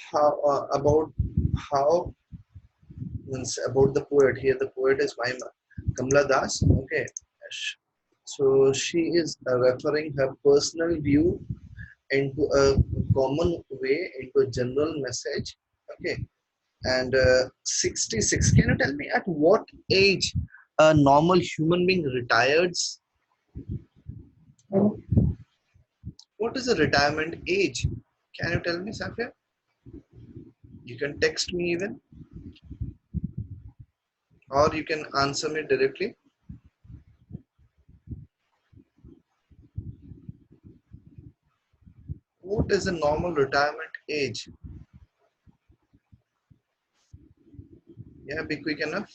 how how means about the poet here. The poet is my Kamala Das. Okay, so she is referring her personal view into a common way, into a general message. Okay, and 66. Can you tell me at what age a normal human being retires? What is the retirement age? Can you tell me, Safia? You can text me even, or you can answer me directly. What is the normal retirement age? Yeah, be quick enough.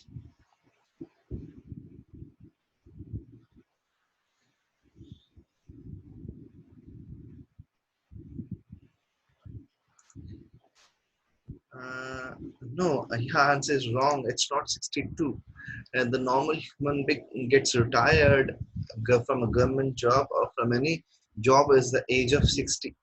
Uh, no, your answer is wrong. It's not 62. And the normal human being gets retired from a government job or from any job is the age of 60.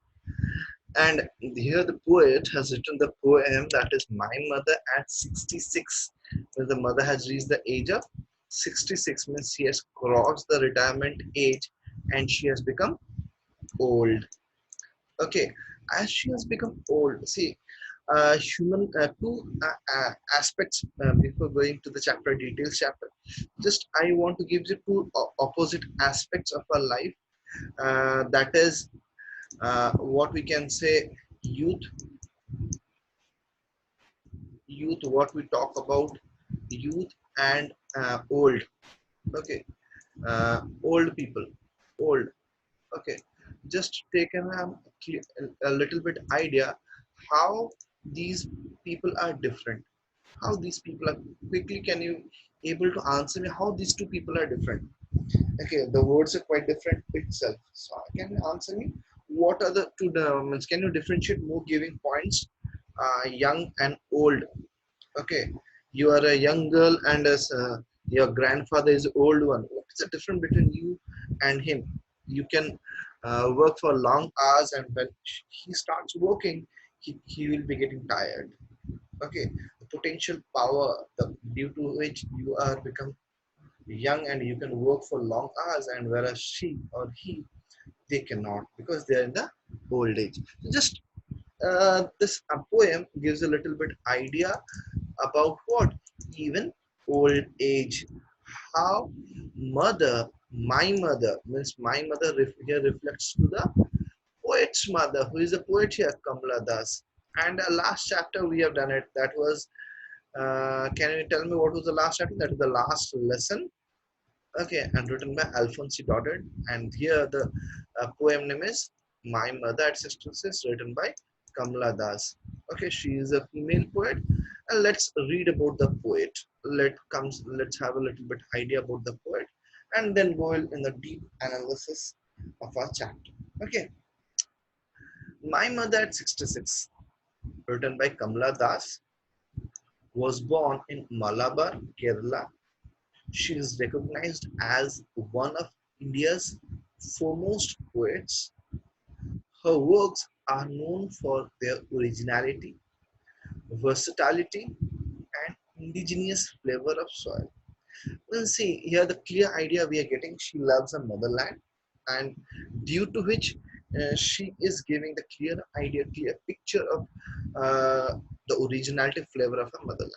And here the poet has written the poem that is My Mother at 66. When the mother has reached the age of 66, means she has crossed the retirement age and she has become old. Okay, as she has become old, see, human two aspects before going to the chapter details chapter. Just I want to give you two opposite aspects of our life. That is what we can say youth, what we talk about youth and old. Okay, old people, old. Okay, just taken a little bit idea how these people are different. How these people are quickly. Can you able to answer me how these two people are different? Okay, the words are quite different itself. So can you answer me? What are the two elements? Can you differentiate more giving points? Young and old. Okay, you are a young girl and as your grandfather is old one. What is the difference between you and him? You can work for long hours, and when he starts working, he will be getting tired. Okay, the potential power, the due to which you are become young and you can work for long hours, and whereas she or he they cannot because they are in the old age. So just this poem gives a little bit idea about what even old age, how mother, my mother means my mother here reflects to the poet's mother, who is a poet here, Kamala Das. And last chapter we have done it. That was can you tell me what was the last chapter? That is the last lesson. Okay, and written by Alphonse Dodded. And here the poem name is My Mother at 66, written by Kamala Das. Okay, she is a female poet. And let's read about the poet. Let's have a little bit idea about the poet, and then go in the deep analysis of our chapter. Okay, My Mother at 66, written by Kamala Das, was born in Malabar, Kerala. She is recognized as one of India's foremost poets. Her works are known for their originality, versatility, and indigenous flavor of soil. Well, see, here the clear idea we are getting, she loves her motherland, and due to which she is giving the clear idea, clear picture of the originality flavor of her motherland.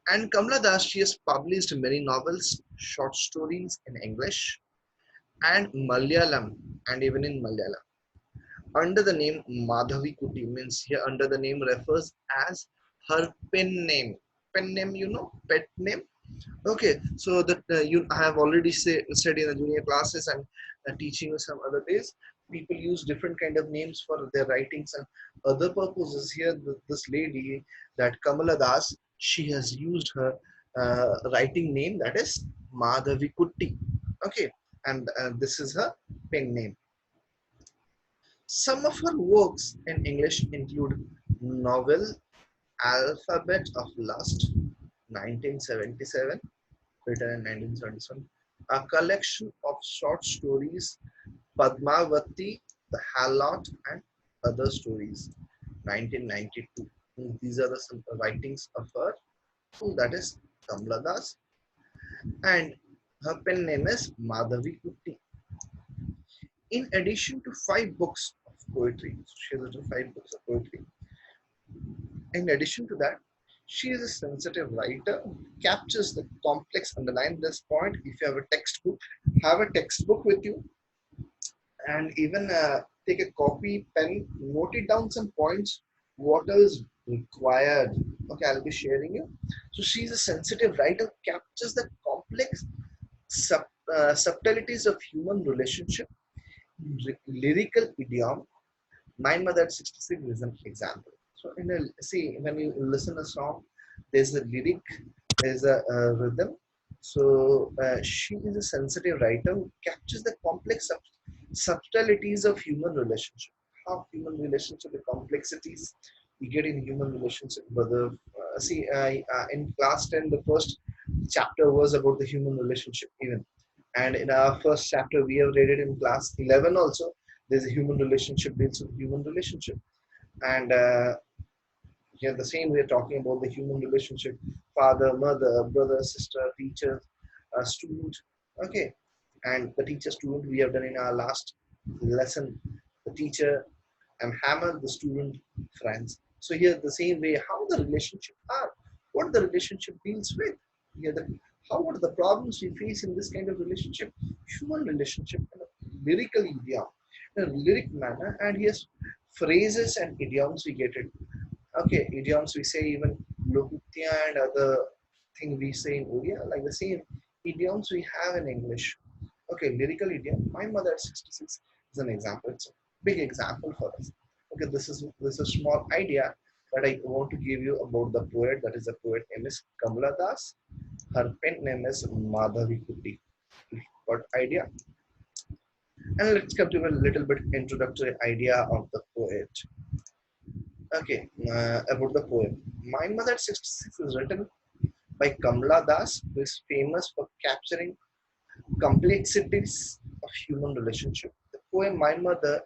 And Kamala Das, she has published many novels, short stories in English and Malayalam, and even in Malayalam. Under the name Madhavi Kuti, means here under the name refers as her pen name. Pen name, pet name. Okay, so that I have already said in the junior classes and teaching you some other days. People use different kind of names for their writings and other purposes. Here, this lady, that Kamala Das, she has used her writing name, that is Madhavi Kutti. Okay, and this is her pen name. Some of her works in English include novel Alphabet of Lust, 1977, written in 1977, a collection of short stories, Padmavati, The Harlot, and other stories. 1992. These are the some writings of her, that is Kamala Das, and her pen name is Madhavi Kutti. In addition to 5 books of poetry, she has written 5 books of poetry. In addition to that, she is a sensitive writer, captures the complex. Underline this point. If you have a textbook with you, and even take a copy pen, note it down some points, what is required. Okay, I'll be sharing you. So she's a sensitive writer, captures the complex subtleties of human relationship, lyrical idiom. My Mother at 66 is an example. So in a, see, when you listen a song, there's a lyric, there's a rhythm. So she is a sensitive writer who captures the complex subtleties of human relationship. How human relationship, the complexities we get in human relationship. Whether in class 10, the first chapter was about the human relationship even, and in our first chapter we have read it in class 11 also. There's a human relationship, deals with human relationship, and yeah, the same we're talking about the human relationship, father, mother, brother, sister, teacher, student. Okay, and the teacher student we have done in our last lesson, the teacher and hammer, the student, friends. So here the same way how the relationship are, what the relationship deals with. Here the how, what are the problems we face in this kind of relationship, human relationship, in a lyrical idiom, in a lyric manner. And yes, phrases and idioms we get it. Okay, idioms we say even lokutya and other thing we say in Odia, like the same idioms we have in English. Okay, lyrical idiom. My Mother at 66 is an example. It's a big example for us. Okay, this is a small idea that I want to give you about the poet. That is the poet name is Kamala Das. Her pen name is Madhavi Kutti. Got idea? And let's come to a little bit introductory idea of the poet. Okay, about the poem. My Mother at 66 is written by Kamala Das, who is famous for capturing complexities of human relationship. The poem My Mother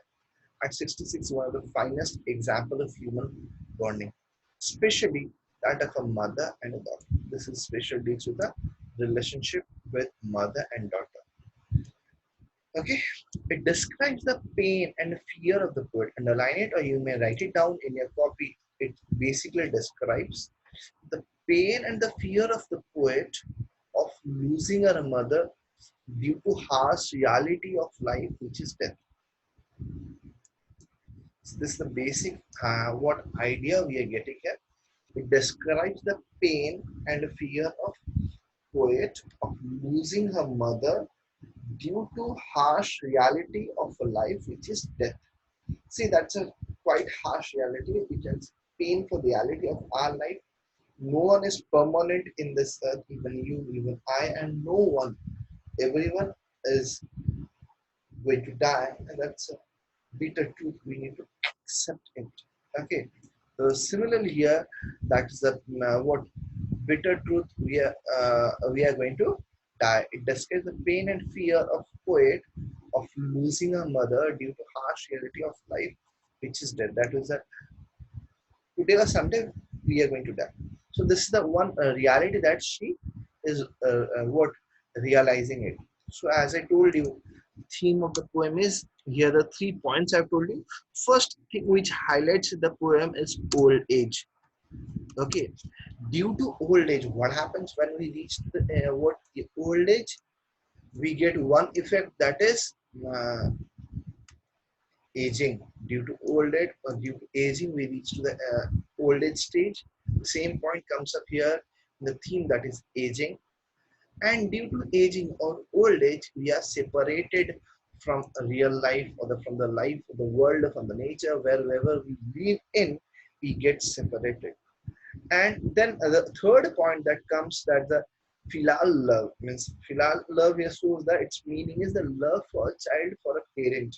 at 66 is one of the finest example of human bonding, especially that of a mother and a daughter. This is special deals with the relationship with mother and daughter. Okay, it describes the pain and fear of the poet. Underline it, or you may write it down in your copy. It basically describes the pain and the fear of the poet of losing her mother due to harsh reality of life, which is death. So this is the basic what idea we are getting here. It describes the pain and fear of poet of losing her mother due to harsh reality of a life, which is death. See, that's a quite harsh reality, which is painful reality of our life. No one is permanent in this earth, even you, even I, and no one. Everyone is going to die, and that's a bitter truth. We need to accept it. Okay. So similarly here, that is the what bitter truth we are going to die. It describes the pain and fear of poet of losing a mother due to harsh reality of life, which is death. That is that today or someday we are going to die. So this is the one reality that she is what realizing it. So as I told you, the theme of the poem is here. The 3 points I've told you. First thing which highlights the poem is old age. Okay, due to old age, what happens when we reach the old age? We get one effect, that is aging. Due to old age or due to aging, we reach to the old age stage. The same point comes up here in the theme, that is aging. And due to aging or old age, we are separated from a real life, or from the life of the world, from the nature, wherever we live in, we get separated. And then the third point that comes, that the filial love means, filial love here shows that its meaning is the love for a child, for a parent.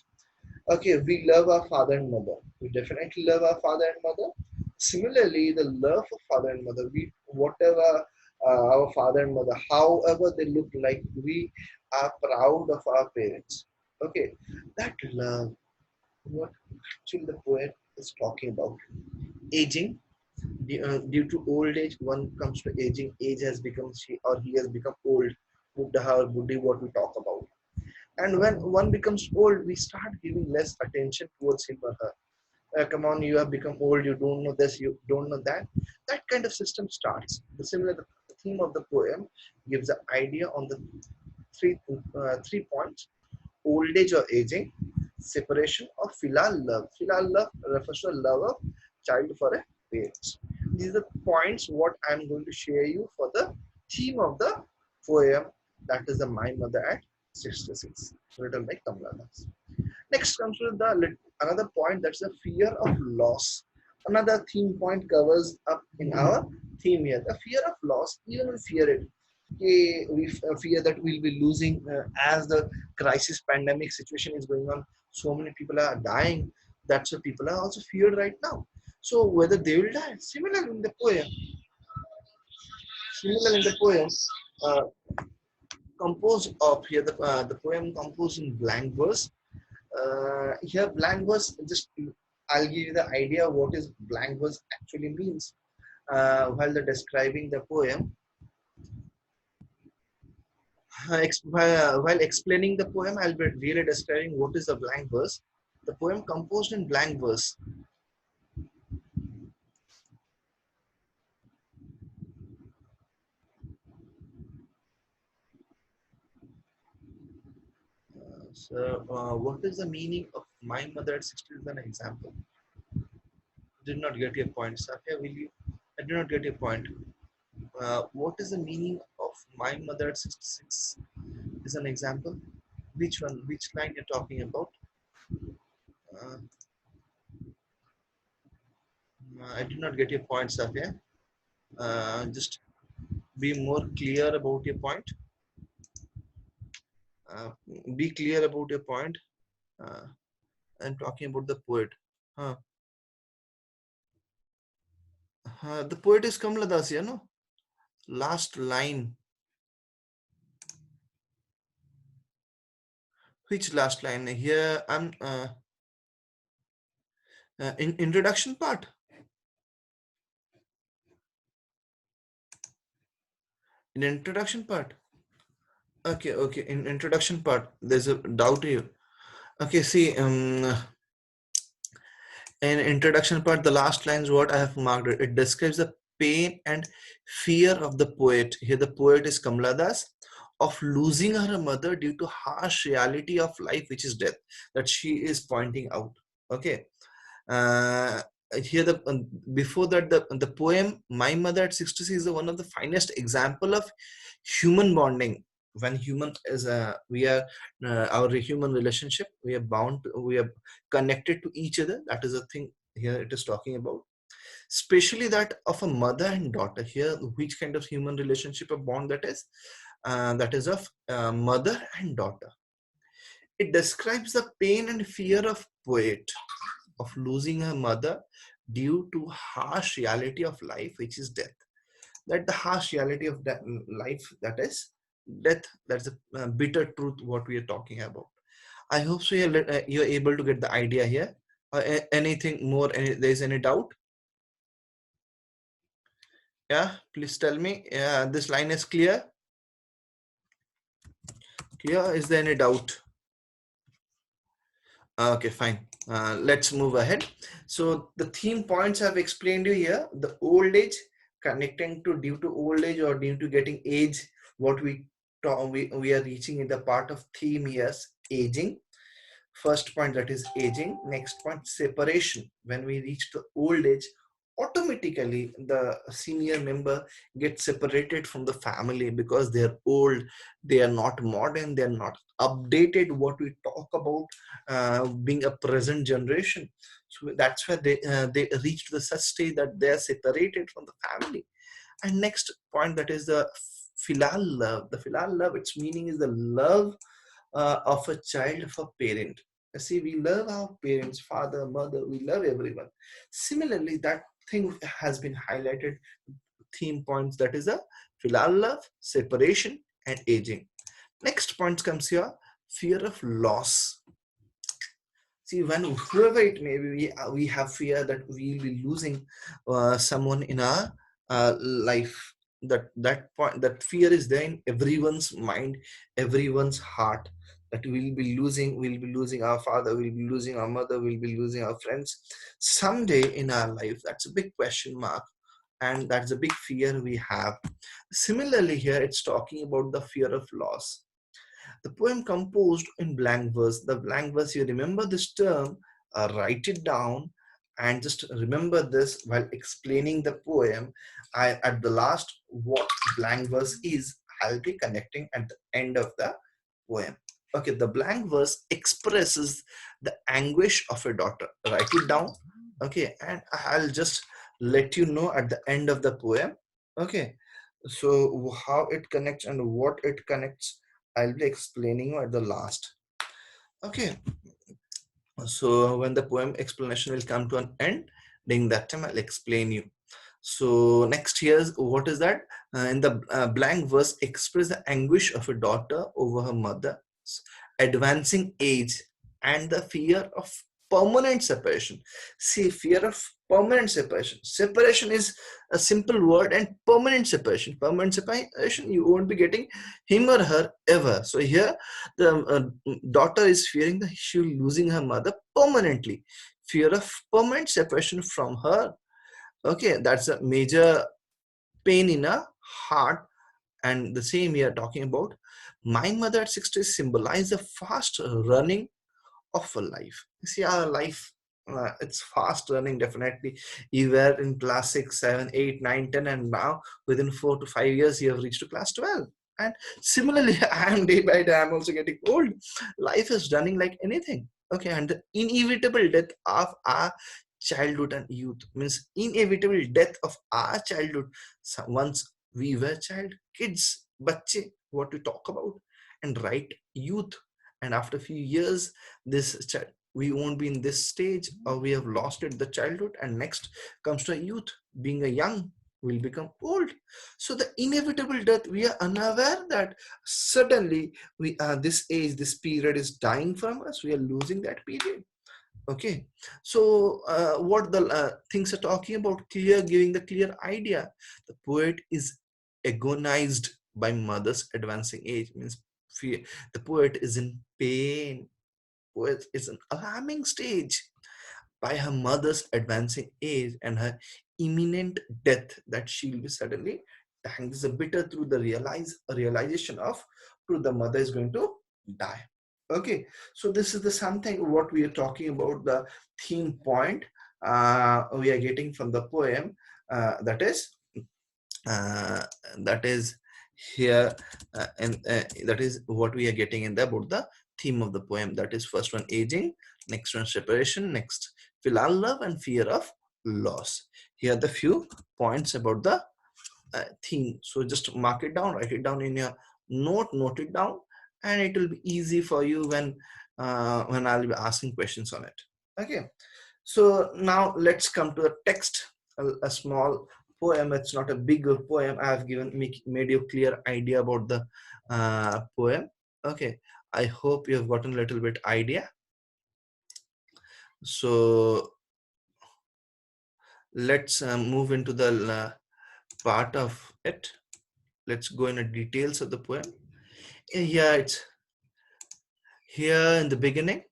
Okay, we love our father and mother. We definitely love our father and mother. Similarly, the love of father and mother, we whatever our father and mother, however they look like, we are proud of our parents. Okay, that love. what actually the poet is talking about. Aging, due to old age, one comes to aging. Age has become she or he has become old. Buddha or Buddhi, what we talk about. And when one becomes old, we start giving less attention towards him or her. Come on, you have become old, you don't know this, you don't know that. That kind of system starts. The theme of the poem gives the idea on the 3 points: old age or aging, separation, or filial love. Filial love refers to the love of child for a parent. These are the points what I'm going to share you for the theme of the poem, that is the My Mother at 66, written by Kamala. Next comes to the another point, that's the fear of loss. Another theme point covers up in our theme here. The fear of loss, even we fear it. Okay, we fear that we'll be losing as the crisis pandemic situation is going on. So many people are dying. That's what people are also feared right now. So whether they will die, similar in the poem, uh, composed of here the poem composed in blank verse. Here blank verse, just I'll give you the idea of what is blank verse actually means. While they're describing the poem, while explaining the poem, I'll be really describing what is the blank verse. The poem composed in blank verse. What is the meaning of my mother at 60 is an example? Did not get your point, Safia. Will you? I did not get your point. What is the meaning of my mother at 66 is an example? Which one? Which line you're talking about? Uh, I did not get your point, Safia. Just be more clear about your point. Uh, be clear about your point. Uh, I'm talking about the poet. Huh. The poet is Kamala Das, you know. Last line. Which last line? Here I'm in introduction part. In introduction part. Okay, okay. In introduction part, there's a doubt here. Okay, see, in introduction part, the last lines what I have marked it describes the pain and fear of the poet. Here the poet is Kamala Das, of losing her mother due to harsh reality of life, which is death, that she is pointing out. Okay. uh, Here the before that the poem My Mother at 66 is the one of the finest example of human bonding. When human is we are our human relationship, we are bound we are connected to each other. That is a thing here it is talking about, especially that of a mother and daughter. Here which kind of human relationship or bond that is of mother and daughter. It describes the pain and fear of poet of losing her mother due to harsh reality of life, which is death. That the harsh reality of that life, that is death. That's the bitter truth what we are talking about. I hope so you're able to get the idea here. Anything more? There's any doubt? Yeah, please tell me. Yeah, this line is clear. Clear? Is there any doubt? Okay, fine. Let's move ahead. So the theme points I've explained you here. The old age, connecting to due to old age or due to getting age. What we are reaching in the part of theme here, aging. First point, that is aging. Next point, separation. When we reach the old age, automatically the senior member gets separated from the family because they're old, they are not modern, they're not updated what we talk about being a present generation. So that's why they reach the such stage that they are separated from the family. And next point, that is the filial love. The filial love, its meaning is the love of a child for parent. See, we love our parents, father, mother, we love everyone. Similarly, that thing has been highlighted, theme points, that is a filial love, separation, and aging. Next point comes here, fear of loss. See, when whoever it may be, we have fear that we'll be losing someone in our life. That point, that fear is there in everyone's mind, everyone's heart. That we'll be losing our father, we'll be losing our mother, we'll be losing our friends someday in our life. That's a big question mark, and that's a big fear we have. Similarly, here it's talking about the fear of loss. The poem composed in blank verse. The blank verse, you remember this term, write it down and just remember this while explaining the poem. At the last, what blank verse is, I'll be connecting at the end of the poem. Okay, the blank verse expresses the anguish of a daughter. Write it down. Okay, and I'll just let you know at the end of the poem. Okay, so how it connects and what it connects, I'll be explaining you at the last. Okay, so when the poem explanation will come to an end, during that time I'll explain you. So next here's what is that? In the blank verse, express the anguish of a daughter over her mother's advancing age and the fear of permanent separation. See, fear of permanent separation. Separation is a simple word, and permanent separation. Permanent separation, you won't be getting him or her ever. So here, the daughter is fearing that she will losing her mother permanently. Fear of permanent separation from her. Okay, that's a major pain in a heart. And the same we are talking about, my mother at 60 symbolize a fast running of a life. See, our life, it's fast running. Definitely, you were in class 6, 7, 8, 9, 10, and now within 4 to 5 years you have reached to class 12. And similarly, I am day by day, I'm also getting old. Life is running like anything. Okay, and the inevitable death of our childhood and youth means inevitable death of our childhood. So once we were child, kids, bache, what we talk about, and right, youth. And after a few years, this child, we won't be in this stage, or we have lost it the childhood, and next comes to youth. Being a young, will become old. So the inevitable death, we are unaware that suddenly we this age, this period is dying from us, we are losing that period. Okay, so what the things are talking about, clear, giving the clear idea. The poet is agonized by mother's advancing age, means fear. The poet is in pain. Poet is an alarming stage by her mother's advancing age and her imminent death, that she will be suddenly dying. This is a bitter through the realization of the mother is going to die. Okay, so this is the something what we are talking about, the theme point we are getting from the poem, that is uh, that is here, and that is what we are getting in the about the theme of the poem. That is first one aging, next one separation, next filial love and fear of loss. Here are the few points about the theme. So just mark it down, write it down in your note it down, and it will be easy for you when I'll be asking questions on it. Okay, so now let's come to the text. A small poem. It's not a big poem. I have made you clear idea about the poem. Okay, I hope you have gotten a little bit idea. So let's move into the part of it. Let's go into details of the poem. Here it's here in the beginning.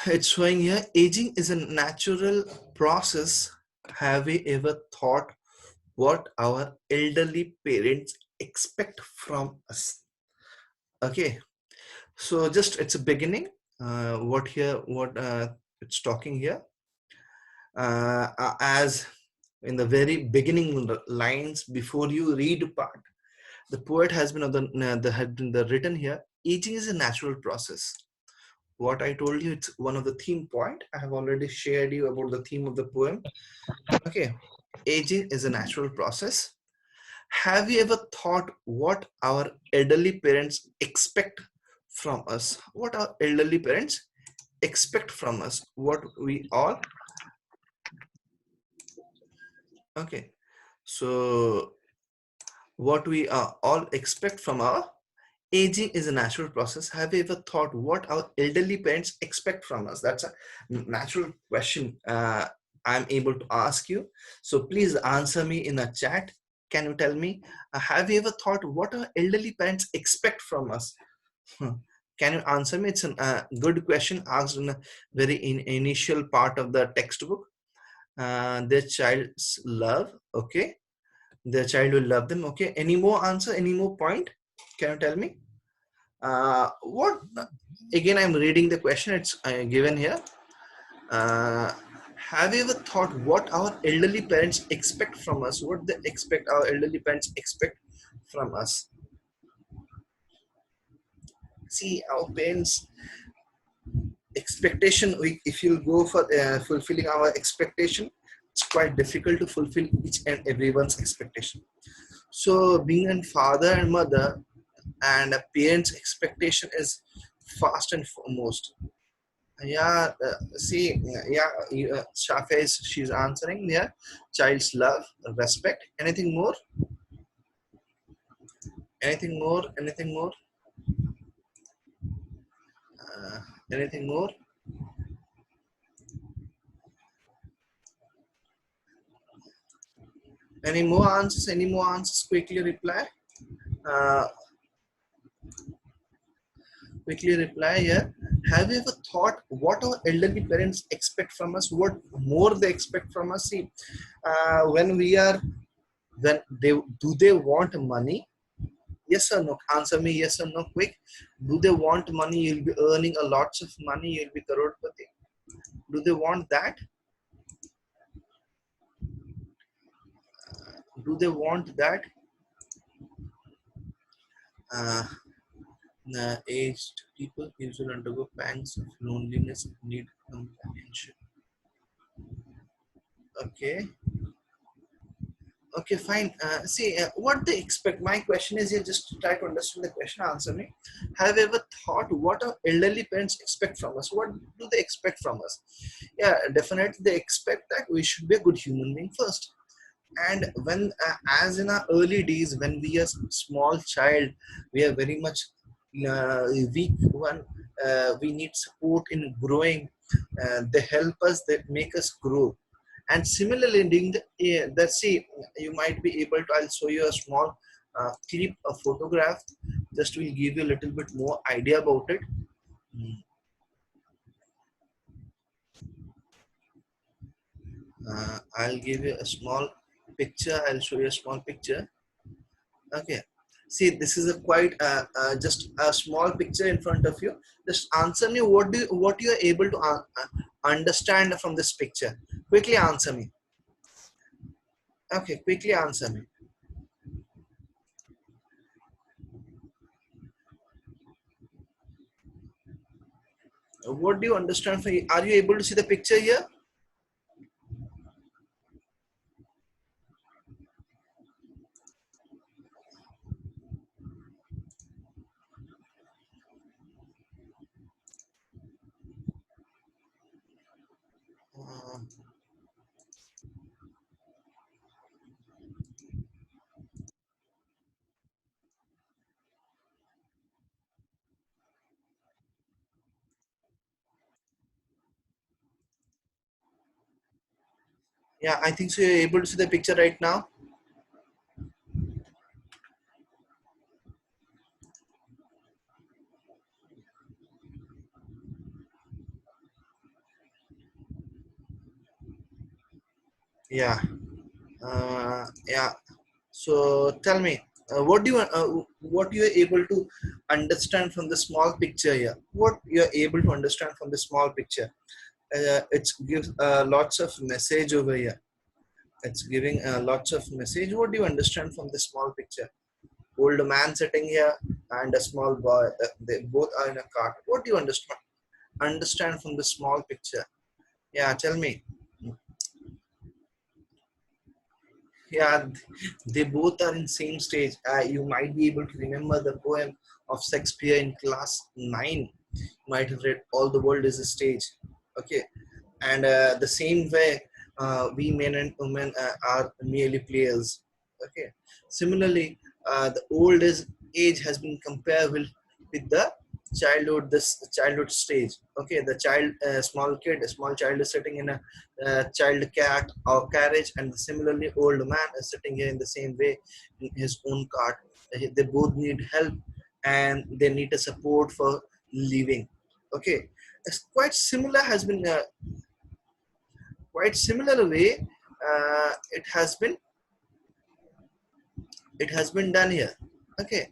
It's showing here, aging is a natural process. Have we ever thought what our elderly parents expect from us? Okay, so just it's a beginning. What it's talking here, as in the very beginning lines before you read part, the poet has been on the had been the written here. Aging is a natural process. What I told you, it's one of the theme point. I have already shared you about the theme of the poem. Okay, aging is a natural process. Have you ever thought what our elderly parents expect from us? What our elderly parents expect from us? What we all, okay, so what we all expect from our Aging is a natural process. Have you ever thought what our elderly parents expect from us? That's a natural question I'm able to ask you. So please answer me in a chat. Can you tell me, have you ever thought what our elderly parents expect from us? Hmm. Can you answer me? It's a good question asked in a very initial part of the textbook. Their child's love, okay? Their child will love them, okay? Any more answer? Any more point? Can you tell me? What again, I'm reading the question, it's given here. uh, have you ever thought what our elderly parents expect from us? What they expect, our elderly parents expect from us? See, our parents expectation, if you go for fulfilling our expectation, it's quite difficult to fulfill each and everyone's expectation. So being a father and mother and a parent's expectation is first and foremost. Yeah, see, yeah, Shafa is, she's answering. Yeah, child's love, respect. Anything more? Anything more? Anything more? Uh, Anything more? Any more answers? Any more answers? Quickly reply. Uh, Quickly reply. Yeah. Have you ever thought what our elderly parents expect from us? What more they expect from us? See, when we are, when they do, they want money? Yes or no? Answer me yes or no quick. Do they want money? You'll be earning a lots of money. You'll be crorepati. Do they want that? Do they want that? Uh, Aged people usually undergo pangs of loneliness and need companionship. Okay. Okay, fine. See, what they expect. My question is here, just to try to understand the question. Answer me. Have you ever thought what our elderly parents expect from us? What do they expect from us? Yeah, definitely they expect that we should be a good human being first. And when as in our early days, when we are small child, we are very much weak one. We need support in growing. They help us, they make us grow. And similarly in the that, see, you might be able to, I'll show you a small clip, a photograph, just will give you a little bit more idea about it. I'll give you a small picture, I'll show you a small picture. Okay. See, this is a quite just a small picture in front of you. Just answer me what you are able to understand from this picture. Quickly answer me. Okay, quickly answer me. What do you understand from? Are you able to see the picture here? Uh, yeah, I think so. You're able to see the picture right now. Yeah. Yeah. So tell me, what you are able to understand from the small picture here? What you are able to understand from the small picture? It gives lots of message over here. It's giving lots of message. What do you understand from the small picture? Old man sitting here and a small boy. They both are in a cart. What do you understand from the small picture? Yeah, tell me. Yeah, they both are in same stage. You might be able to remember the poem of Shakespeare in class 9. You might have read All the World is a Stage. Okay. And the same way, we men and women are merely players. Okay. Similarly, the old is age has been compared with the childhood, this childhood stage. Okay, the child, small kid, a small child is sitting in a child cat or carriage, and similarly old man is sitting here in the same way in his own cart. They both need help, and they need a support for living. Okay, it's quite similar, has been quite similar way it has been done here. Okay.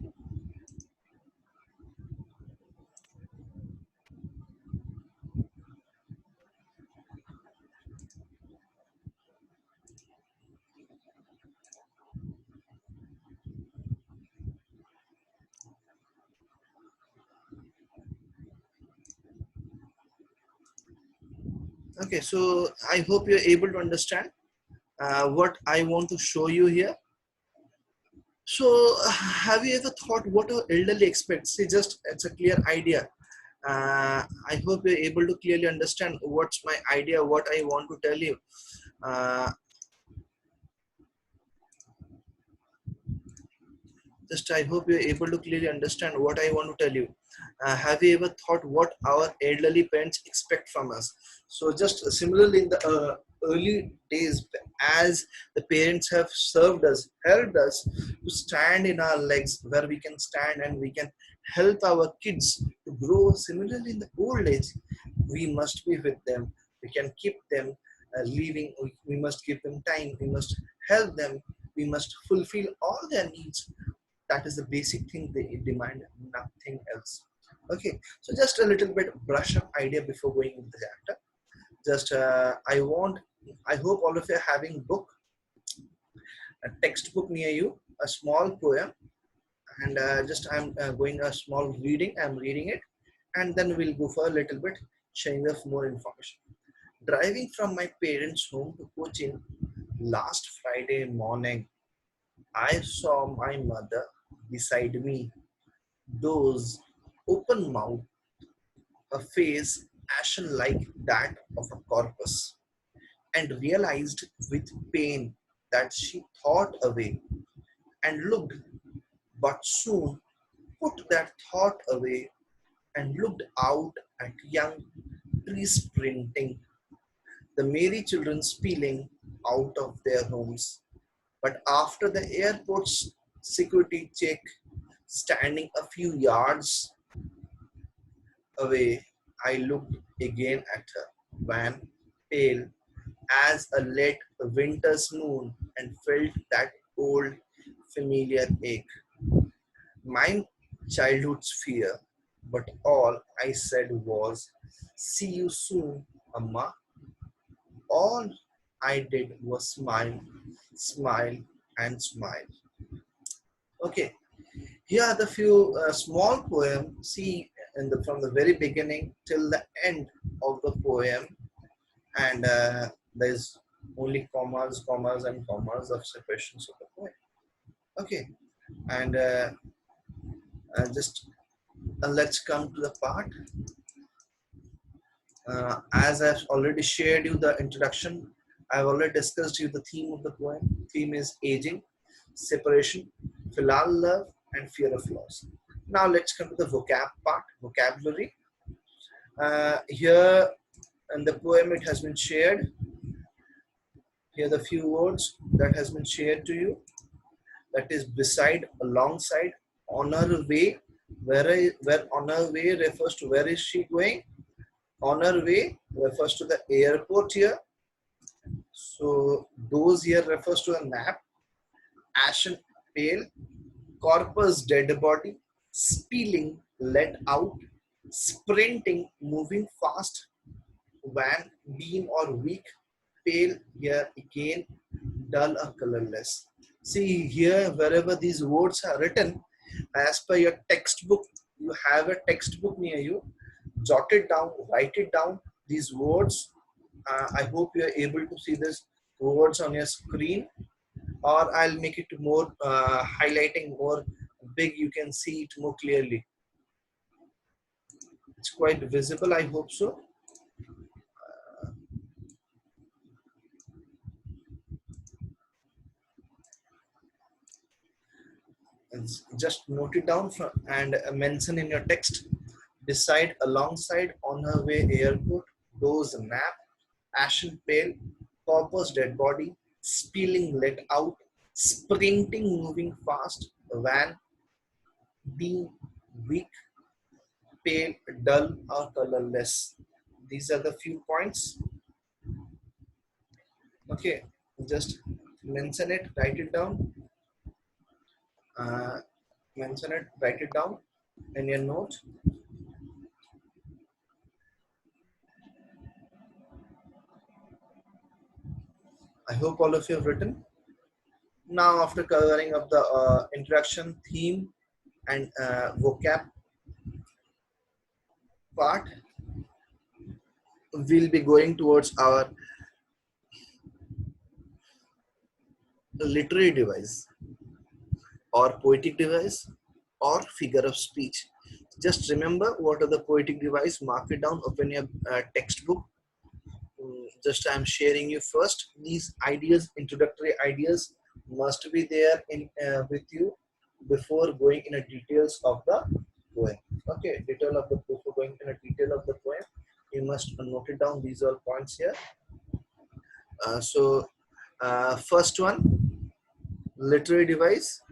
Okay, so I hope you're able to understand what I want to show you here. So, have you ever thought what our elderly expect? See, just it's a clear idea. I hope you're able to clearly understand what's my idea, what I want to tell you. Uh, just I hope you're able to clearly understand what I want to tell you. Have you ever thought what our elderly parents expect from us? So just similarly in the early days, as the parents have served us, helped us to stand in our legs, where we can stand and we can help our kids to grow. Similarly in the old age, we must be with them. We can keep them living. We must give them time. We must help them. We must fulfill all their needs. That is the basic thing they demand, nothing else. Okay, so just a little bit brush up idea before going into the chapter. Just I hope all of you are having book, a textbook near you, a small poem, and just I'm going a small reading, I'm reading it, and then we'll go for a little bit sharing of more information. Driving from my parents home to Cochin last Friday morning, I saw my mother beside me, those open mouth, a face ashen like that of a corpse, and realized with pain that she thought away and looked, but soon put that thought away and looked out at young trees sprinting, the merry children spilling out of their homes. But after the airport's security check, standing a few yards away, I looked again at her, wan, pale as a late winter's moon, and felt that old familiar ache. My childhood's fear, but all I said was, "See you soon, Amma." All I did was smile, smile, and smile. Okay, here are the few small poems. See, from the very beginning till the end of the poem, and there's only commas, commas, and commas of separations of the poem. Okay, and just let's come to the part. As I've already shared you the introduction, I've already discussed you the theme of the poem. Theme is aging, separation, filial love, and fear of loss. Now let's come to the vocab part, vocabulary. Here in the poem, it has been shared. Here are the few words that has been shared to you. That is beside, alongside, on her way. Where on her way refers to where is she going? On her way refers to the airport here. So those here refers to a map. Ashen, pale, corpus, dead body, spilling, let out, sprinting, moving fast, van, beam or weak, pale here again, dull or colorless. See here, wherever these words are written, as per your textbook, you have a textbook near you. Jot it down, write it down. These words. I hope you are able to see these words on your screen, or I'll make it more highlighting more big. You can see it more clearly. It's quite visible. I hope so. Just note it down and mention in your text. Beside, alongside, on her way, airport, doors nap, ashen pale, corpus dead body, spilling let out, sprinting moving fast, van, being weak, pale, dull, or colorless. These are the few points. Okay, just mention it, write it down. Uh, Mention it, write it down in your note. I hope all of you have written. Now, after covering up the introduction, theme, and vocab part, we'll be going towards our literary device or poetic device or figure of speech. Just remember what are the poetic device, mark it down, open your textbook. Just I'm sharing you first. These ideas, introductory ideas, must be there in with you before going in a details of the poem. Okay, detail of the before going in a detail of the poem, you must note it down. These are points here. First one, literary device.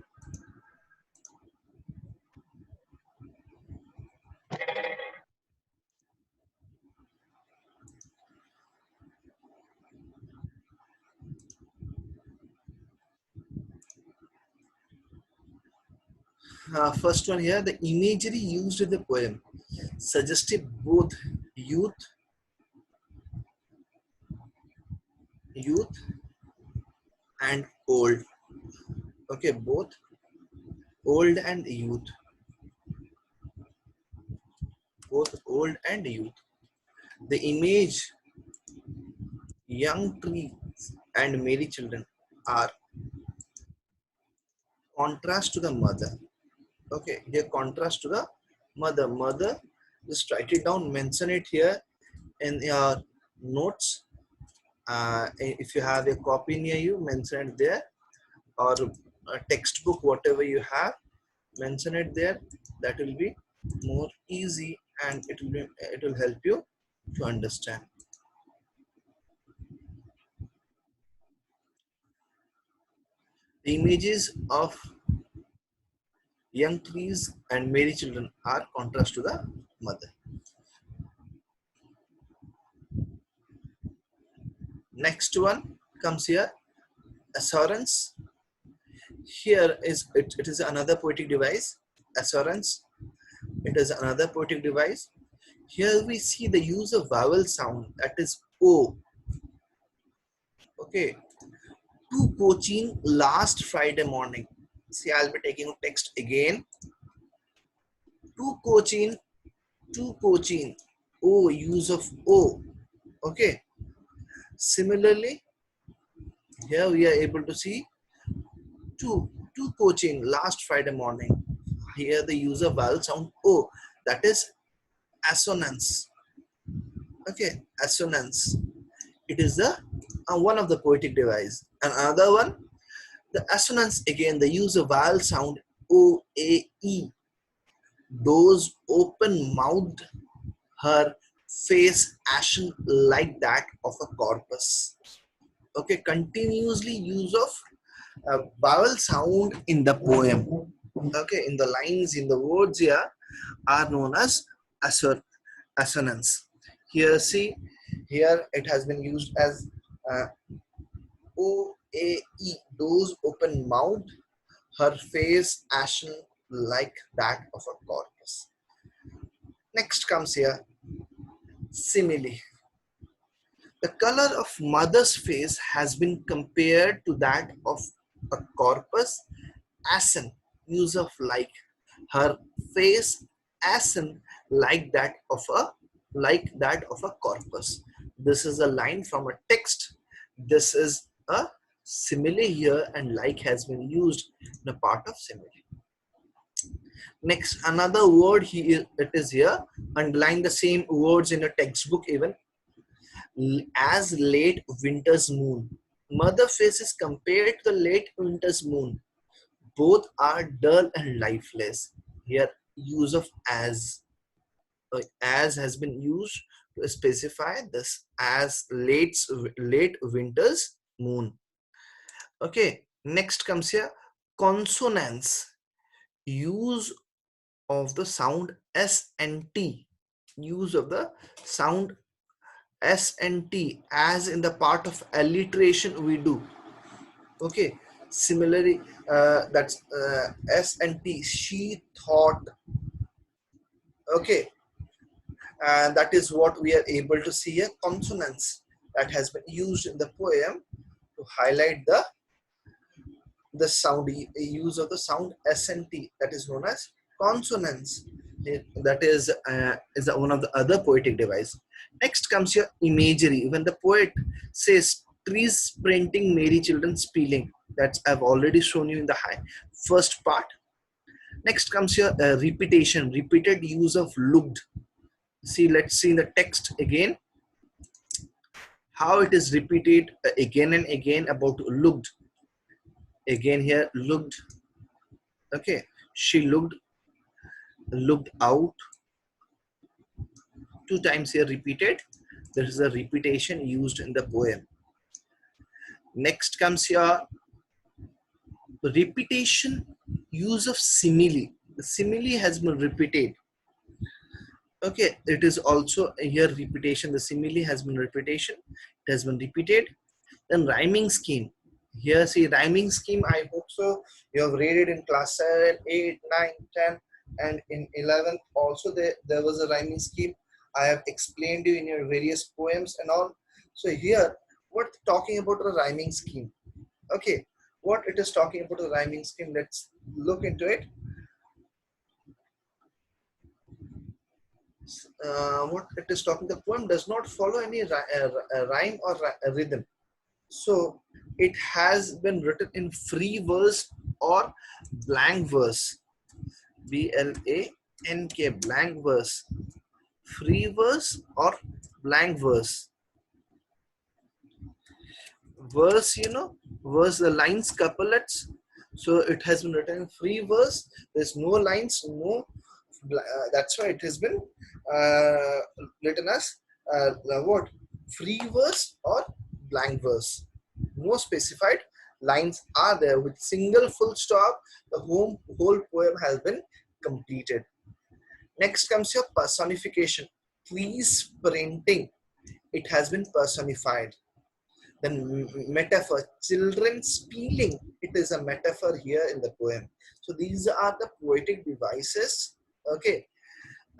First one here, the imagery used in the poem suggested both youth, youth and old. Okay, both old and youth, both old and youth. The image, young trees and merry children are contrast to the mother. Okay, here contrast to the mother. Mother, just write it down, mention it here in your notes. If you have a copy near you, mention it there, or a textbook, whatever you have, mention it there. That will be more easy and it will help you to understand. The images of young trees and merry children are contrast to the mother. Next one comes here, Assonance. Here it is another poetic device. Assonance. It is another poetic device. Here we see the use of vowel sound, that is O. Okay. To coaching last Friday morning. See, I'll be taking text again. To coaching, to coaching. O, use of O. Okay. Similarly, here we are able to see to coaching last Friday morning. Here the use of vowel sound O, that is assonance. Okay, assonance. It is the one of the poetic device. And another one, the assonance, again the use of vowel sound O, A, E. Those open mouthed, her face ashen like that of a corpus. Okay, continuously use of vowel sound in the poem. Okay, in the lines, in the words here are known as assonance. Here, see, here it has been used as O, A, E. Those open mouth, her face ashen like that of a corpus. Next comes here, simile. The color of mother's face has been compared to that of a corpus, ashen, use of like. Her face ashen like that of a corpus. This is a line from a text. This is a simile here, and like has been used in a part of simile. Next, another word here, it is here. Underline the same words in a textbook even. As late winter's moon. Mother face is compared to the late winter's moon. both are dull and lifeless. Here, use of as has been used to specify this as late winter's moon. Okay, next comes here consonants. Use of the sound S and T. Use of the sound S and T as in the part of alliteration we do. Okay, similarly, that's S and T. She thought. Okay, and that is what we are able to see here. Consonants that has been used in the poem to highlight the sound use of the sound S and T, that is known as consonants. That is one of the other poetic device. Next comes your imagery. When the poet says trees printing, merry children spelling, that I've already shown you in the first part. Next comes your repetition, repeated use of looked. See, let's see in the text again how it is repeated again and again about looked. Again here looked. Okay, she looked out. Two times here repeated. There is a repetition used in the poem. Next comes here repetition use of simile. The simile has been repeated. Okay, it is also here repetition. The simile has been repetition. It has been repeated. Then rhyming scheme. Here see rhyming scheme. I hope so. You have read it in class 7, 8, 9, 10 and in 11th also there was a rhyming scheme. I have explained you in your various poems and all. So here what talking about a rhyming scheme. Okay, what it is talking about a rhyming scheme, let's look into it. What it is talking, the poem does not follow any rhyme or rhythm. So it has been written in free verse or blank verse. BLANK, blank verse. Free verse or blank verse. Verse, verse, the lines couplets. So it has been written in free verse. There's no lines, no. That's why it has been written as what? Free verse or blank verse. No specified lines are there. With single full stop, the whole poem has been completed. Next comes your personification. Trees printing. It has been personified. Then metaphor. Children spelling. It is a metaphor here in the poem. So these are the poetic devices. Okay.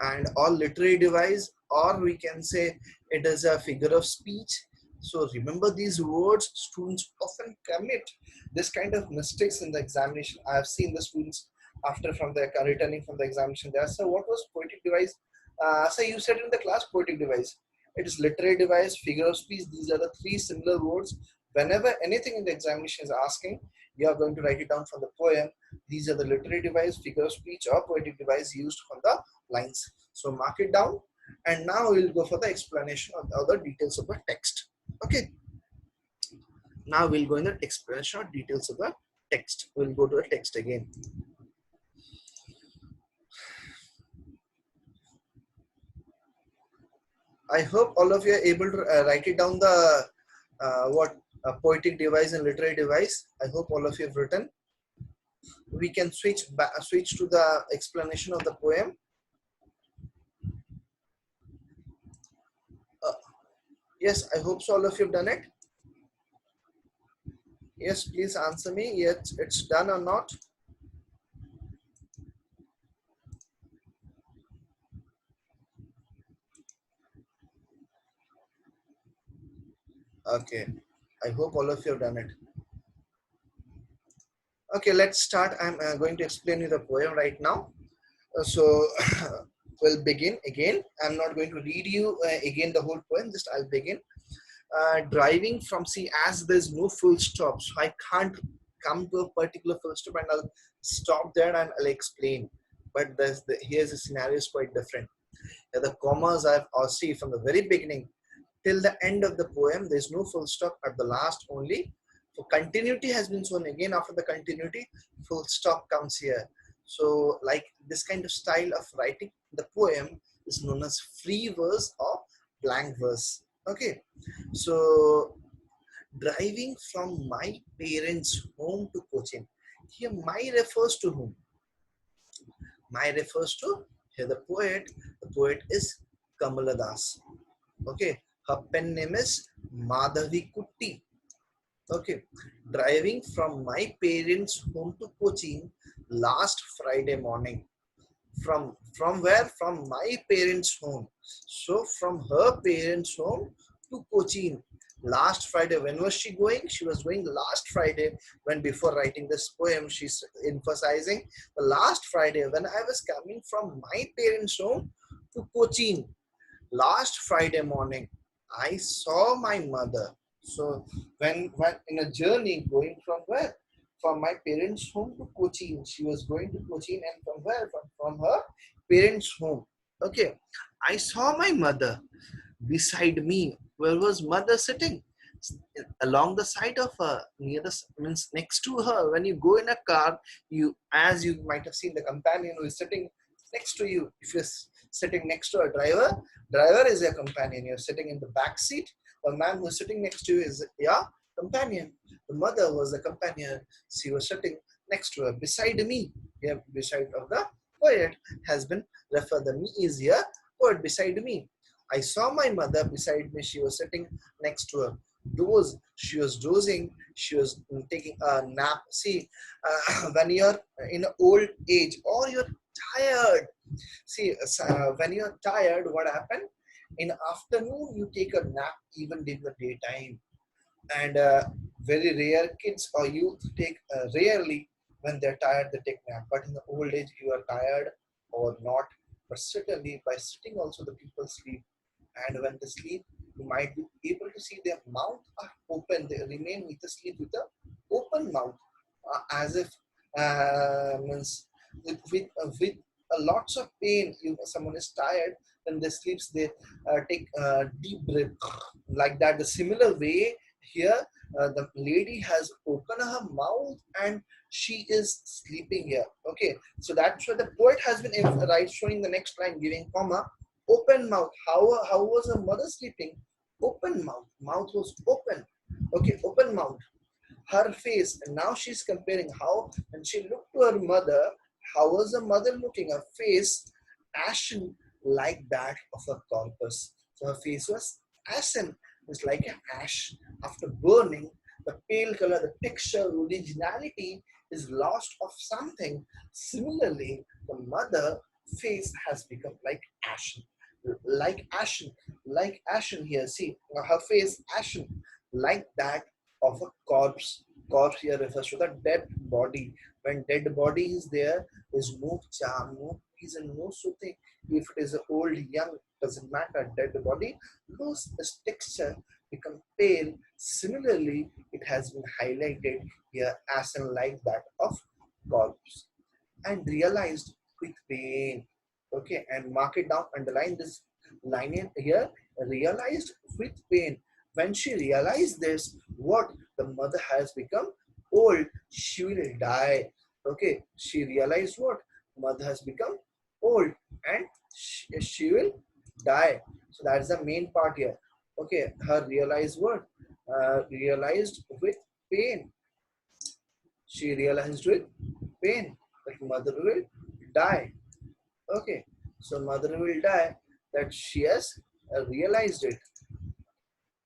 And all literary device, or we can say it is a figure of speech. So remember these words. Students often commit this kind of mistakes in the examination. I have seen the students after returning from the examination. They ask, "Sir, what was poetic device?" So you said in the class poetic device. It is literary device, figure of speech. These are the three similar words. Whenever anything in the examination is asking, you are going to write it down from the poem. These are the literary device, figure of speech, or poetic device used for the lines. So mark it down. And now we'll go for the explanation of the other details of the text. Okay. Now we'll go in the explanation of details of the text. We'll go to the text again. I hope all of you are able to write it down the poetic device and literary device. I hope all of you have written. We can switch to the explanation of the poem. Yes, I hope so. All of you have done it. Yes, please answer me. Yes, it's done or not. Okay, I hope all of you have done it. Okay, let's start. I'm going to explain you the poem right now. So we'll begin again. I'm not going to read you again the whole poem. Just I'll begin. Driving from sea, as there's no full stop, so I can't come to a particular full stop and I'll stop there and I'll explain. But here's the scenario is quite different. The commas I'll see from the very beginning till the end of the poem. There's no full stop, at the last only So continuity has been shown. Again, after the continuity, full stop comes here. So like this kind of style of writing the poem is known as free verse or blank verse. Okay, so driving from my parents' home to Cochin. Here, my refers to whom? My refers to here the poet. The poet is Kamala Das. Okay, her pen name is Madhavi Kutti. Okay, driving from my parents' home to Cochin last Friday morning. From where? From my parents' home. So from her parents' home to Cochin last Friday. When was she going? She was going last Friday. When before writing this poem, she's emphasizing the last Friday when I was coming from my parents' home to Cochin last Friday morning. I saw my mother. So when in a journey going from where? From my parents' home to Cochin. She was going to Cochin, and from where? From her parents' home. Okay. I saw my mother beside me. Where was mother sitting? Along the side of her, near the means next to her. When you go in a car, you as you might have seen the companion who is sitting next to you. If you're sitting next to a driver is your companion. You're sitting in the back seat. The man who's sitting next to you is your companion. The mother was the companion. She was sitting next to her, beside me. Here, beside of the poet has been referred. The me is here. Poet beside me. I saw my mother beside me. She was sitting next to her. She was dozing. She was taking a nap. See, when you're in old age or you're tired, see, when you're tired, what happened? In afternoon, you take a nap even during the daytime. And very rare kids or youth take rarely when they're tired, they take nap. But in the old age, you are tired or not. But certainly by sitting also the people sleep, and when they sleep, you might be able to see their mouth are open. They remain with the sleep with the open mouth, as if means with a lots of pain. Someone is tired, when they sleeps, they take deep breath like that. The similar way here, the lady has opened her mouth and she is sleeping here. Okay, so that's what the poet has been right showing the next line, giving comma. Open mouth. How was her mother sleeping? Open mouth. Mouth was open. Okay, open mouth. Her face, and now she's comparing how, and she looked to her mother. How was the mother looking? Her face ashen like that of a corpus. So her face was ashen. It's like an ash after burning. The pale color, the texture, originality is lost of something. Similarly, the mother face has become like ashen, like ashen here. See, her face ashen, like that of a corpse. Corpse here refers to the dead body. When dead body is there, there's no charm, no peace, and no soothing. If it is old, young, doesn't matter. Dead body lose its texture, become pale. Similarly, it has been highlighted here as in like that of corpse, and realized with pain. Okay, and mark it down, underline this line in here, realized with pain. When she realized this, what? The mother has become old, she will die. Okay, she realized what? Mother has become old and she will die. So that's the main part here. Okay, her realized what? Realized with pain. She realized with pain that mother will die. Okay, so mother will die, that she has realized it.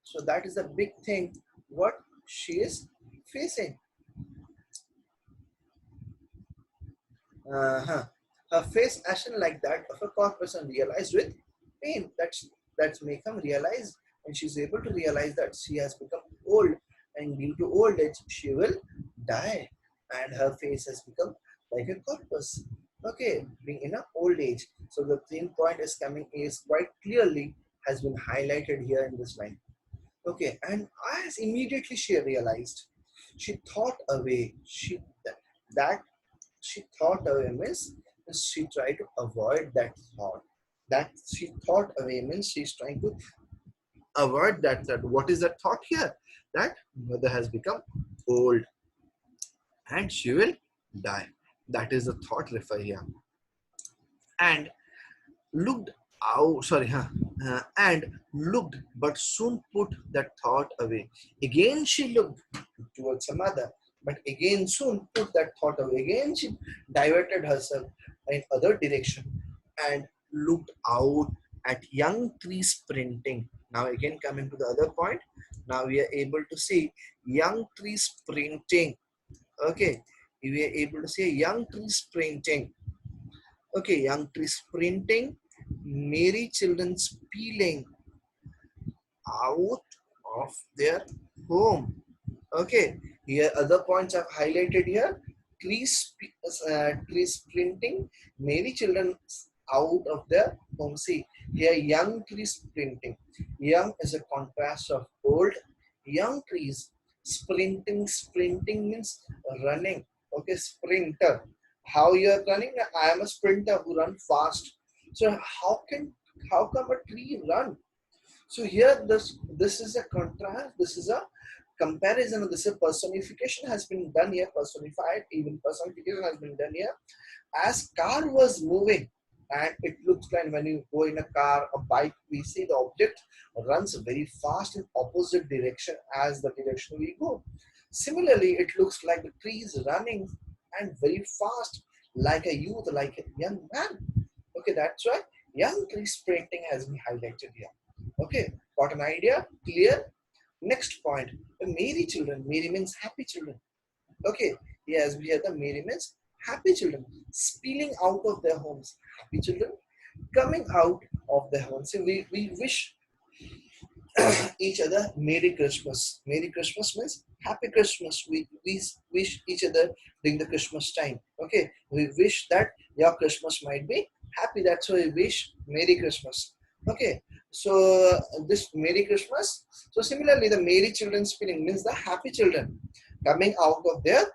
So that is the big thing what she is facing. Uh-huh. Her face ashen like that of a corpus and realized with pain. That's make him realize, and she's able to realize that she has become old, and due to old age she will die, and her face has become like a corpus. Okay, being in a old age. So the same point is coming is quite clearly has been highlighted here in this line. Okay, and as immediately she realized, she thought away. That she thought away means she tried to avoid that thought. That she thought away means she's trying to avoid that thought. What is that thought here? That mother has become old, and she will die. That is the thought refer here. And looked out, sorry, and looked, but soon put that thought away. Again she looked towards her mother, but again soon put that thought away. Again she diverted herself in other direction and looked out at young trees sprinting. Now again coming to the other point, now we are able to see young trees sprinting. Okay, we are able to see young trees sprinting. Okay, young trees sprinting, merry children spilling out of their home. Okay, here other points I've highlighted here. Trees sprinting, merry children out of their home. See, here young trees sprinting. Young is a contrast of old. Young trees sprinting. Sprinting means running. Okay, sprinter. How you are running? I am a sprinter who run fast. So how come a tree run? So here this is a contrast, this is a comparison, this is a personification has been done here, personified, even personification has been done here. As car was moving, and it looks like when you go in a car, a bike, we see the object runs very fast in opposite direction as the direction we go. Similarly, it looks like the tree is running and very fast, like a youth, like a young man. Okay, that's why young tree sprinting has been highlighted here. Okay, got an idea? Clear? Next point, the merry children. Merry means happy children. Okay, yes, we have the merry means happy children spilling out of their homes. Happy children coming out of their homes. So we wish each other Merry Christmas. Merry Christmas means Happy Christmas. We wish each other during the Christmas time. Okay, we wish that your Christmas might be happy. That's why we wish Merry Christmas. Okay, so this Merry Christmas. So similarly, the Merry children spinning means the happy children coming out of their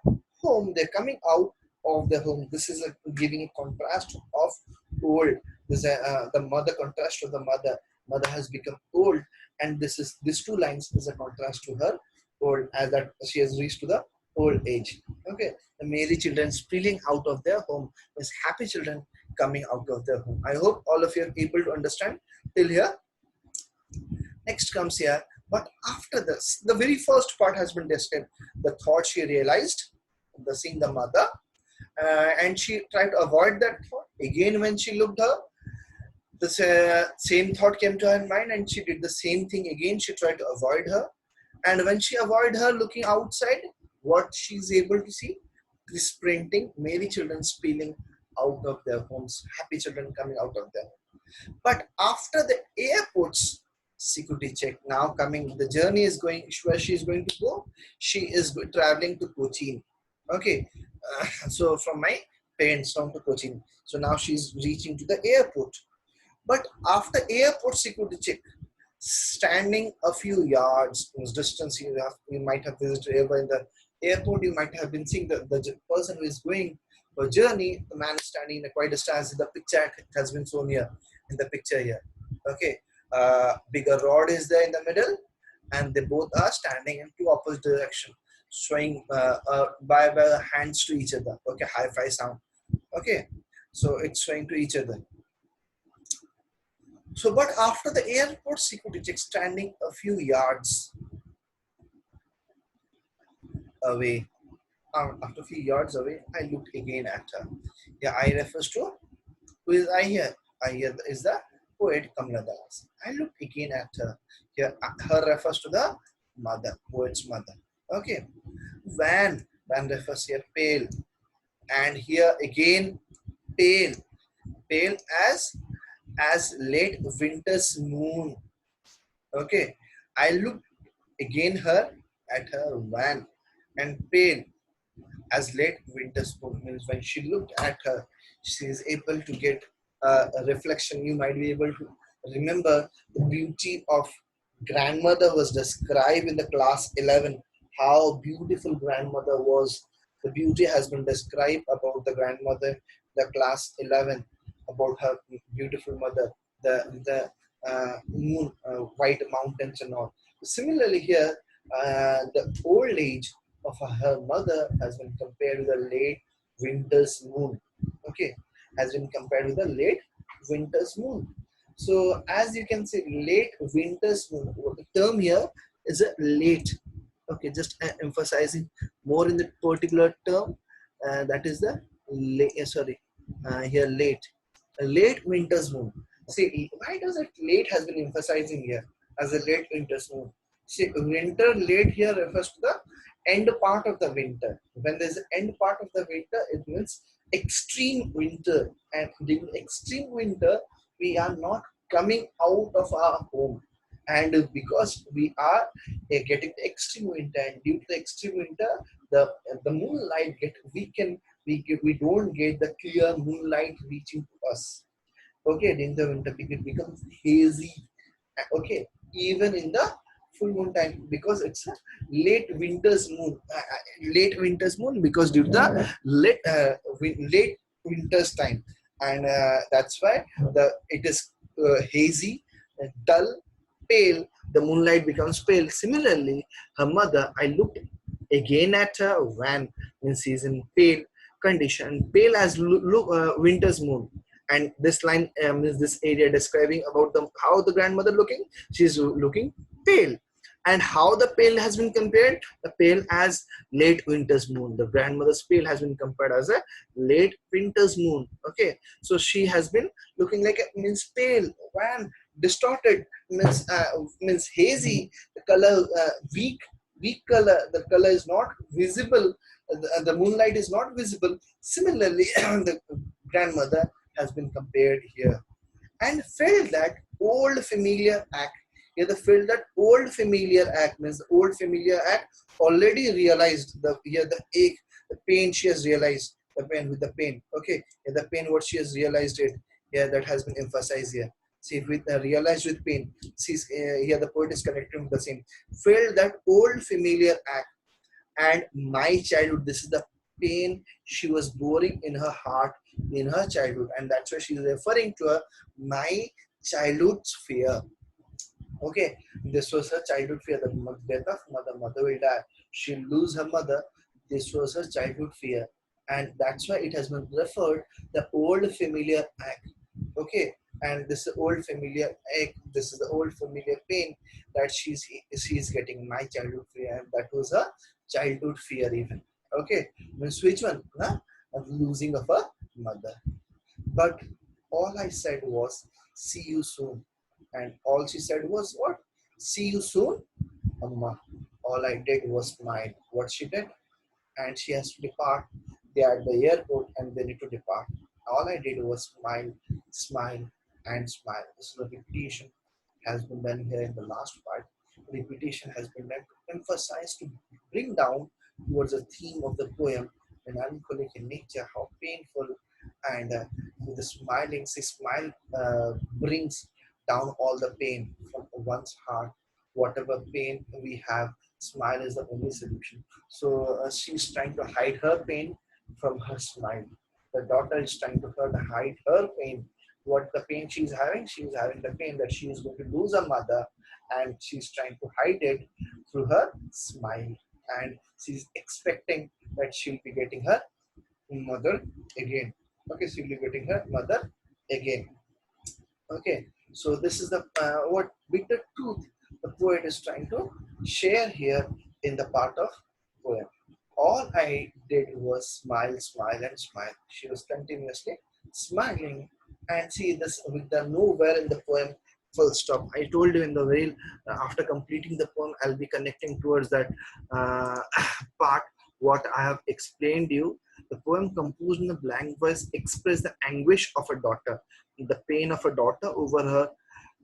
home. They're coming out of their home. This is giving a contrast of old. This the mother contrast to the mother. Mother has become old, and these two lines is a contrast to her old, as that she has reached to the old age. Okay, the merry children spilling out of their home is happy children coming out of their home. I hope all of you are able to understand till here. Next comes here, but after this, the very first part has been described. The thought she realized, the seeing the mother, and she tried to avoid that thought. Again, when she looked her, the same thought came to her mind, and she did the same thing again. She tried to avoid her, and when she avoided her, looking outside, what she's able to see? The sprinting, merry children spilling out of their homes, happy children coming out of them. But after the airport's security check, now coming, the journey is going where she is going to go. She is traveling to Cochin. Okay, so from my parents town to Cochin. So now she's reaching to the airport. But after airport security check, standing a few yards in distance, you might have visited ever in the airport, you might have been seeing the person who is going for a journey, the man is standing in a quite distance. The picture has been shown here in the picture here. Okay, bigger rod is there in the middle, and they both are standing in two opposite direction, showing by hands to each other. Okay, high five sound. Okay, so it's showing to each other. So, but after the airport security check, standing a few yards away, after a few yards away, I looked again at her. Yeah, I refers to, who is I here? I here is the poet Kamala. I looked again at her. Here, her refers to the mother, poet's mother. Okay. Van refers here pale. And here again, pale. Pale as late winter's moon. Okay, I looked again her at her van, and pale as late winter's moon means when she looked at her, she is able to get a reflection. You might be able to remember the beauty of grandmother was described in the class 11. How beautiful grandmother was. The beauty has been described about the grandmother, the class 11, about her beautiful mother, the moon, white mountains and all. Similarly here, the old age, of her mother has been compared with the late winter's moon. Okay, has been compared with the late winter's moon. So as you can see, late winter's moon. The term here is a late. Okay, just emphasizing more in the particular term. That is the late. Sorry, here late. A late winter's moon. See, why does it late has been emphasizing here as a late winter's moon? See, winter late here refers to the end part of the winter. When there's an end part of the winter, it means extreme winter. And during extreme winter, we are not coming out of our home. And because we are getting the extreme winter, and due to the extreme winter, the moonlight get weakened. We don't get the clear moonlight reaching to us. Okay, in the winter it becomes hazy. Okay, even in the full moon time, because it's a late winter's moon. Late winter's moon because due to the late winter's time, and that's why it is hazy, dull, pale. The moonlight becomes pale. Similarly, her mother, I looked again at her when she's in pale condition, pale as winter's moon. And this line is this area describing about how the grandmother looking. She's looking pale. And how the pale has been compared, the pale as late winter's moon. The grandmother's pale has been compared as a late winter's moon. Okay, so she has been looking like a means pale, wan, distorted, means hazy, the color weak color. The color is not visible. The moonlight is not visible. Similarly, the grandmother has been compared here, and felt that old familiar act. Here the felt that old familiar act means the old familiar act already realized the here the ache, the pain she has realized, the pain with the pain. Okay, here the pain what she has realized it. Here that has been emphasized here. See, with realized with pain. See, here the poet is connecting with the same. Felt that old familiar act and my childhood. This is the pain she was boring in her heart in her childhood, and that's why she's referring to her my childhood's fear. Okay, this was her childhood fear, the death of mother will die, she'll lose her mother. This was her childhood fear, and that's why it has been referred the old familiar act. Okay, and this old familiar ache, this is the old familiar pain that she's getting my childhood fear, and that was her childhood fear even. Okay, means which one? Huh? Of losing of a mother. But all I said was, see you soon. And all she said was, what? See you soon, Amma. All I did was smile. What she did? And she has to depart. They are at the airport and they need to depart. All I did was smile, smile, and smile. So the repetition has been done here in the last part. Repetition has been done to emphasize, to bring down towards the theme of the poem, melancholic in nature, how painful, and with the smiling, see, smile brings down all the pain from one's heart. Whatever pain we have, smile is the only solution. So she's trying to hide her pain from her smile. The daughter is trying to hide her pain. What the pain she's having? She's having the pain that she is going to lose her mother, and she's trying to hide it through her smile. And she's expecting that she'll be getting her mother again. Okay, she'll be getting her mother again. Okay, so this is the what bitter truth the poet is trying to share here in the part of poem. All I did was smile, smile, and smile. She was continuously smiling, and see this with the nowhere in the poem. Full stop. I told you in the very after completing the poem, I'll be connecting towards that uh, part. What I have explained you. The poem composed in a blank verse expressed the anguish of a daughter, the pain of a daughter over her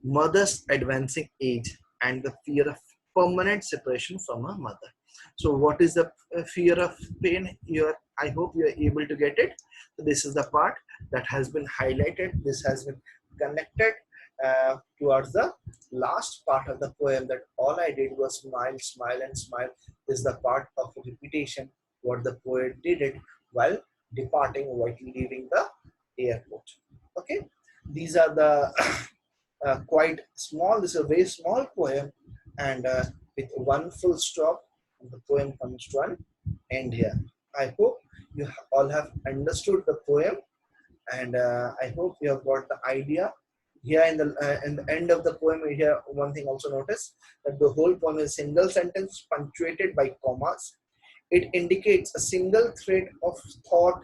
mother's advancing age, and the fear of permanent separation from her mother. So what is the fear of pain here? I hope you are able to get it. So this is the part that has been highlighted. This has been connected towards the last part of the poem, that all I did was smile, smile, and smile. This is the part of repetition, what the poet did it while departing, while leaving the airport. Okay, these are the quite small, this is a very small poem, and with one full stop, the poem comes to an end here. I hope you all have understood the poem, and I hope you have got the idea. Here in the end of the poem, here one thing also notice that the whole poem is single sentence punctuated by commas. It indicates a single thread of thought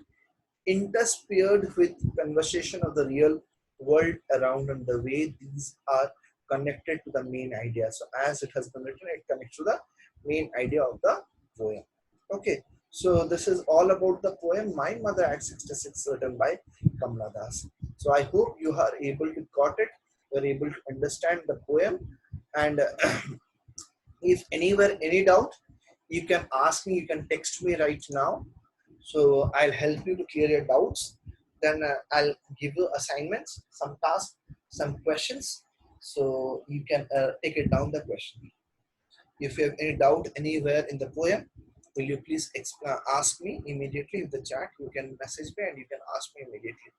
interspersed with conversation of the real world around and the way these are connected to the main idea. So as it has been written, it connects to the main idea of the poem. Okay, so this is all about the poem My Mother at 66, written by Kamala Das. So I hope you are able to got it, you are able to understand the poem, and if anywhere any doubt, you can ask me, you can text me right now, so I'll help you to clear your doubts. Then I'll give you assignments, some tasks, some questions, so you can take it down the question. If you have any doubt anywhere in the poem, will you please ask me immediately in the chat. You can message me and you can ask me immediately.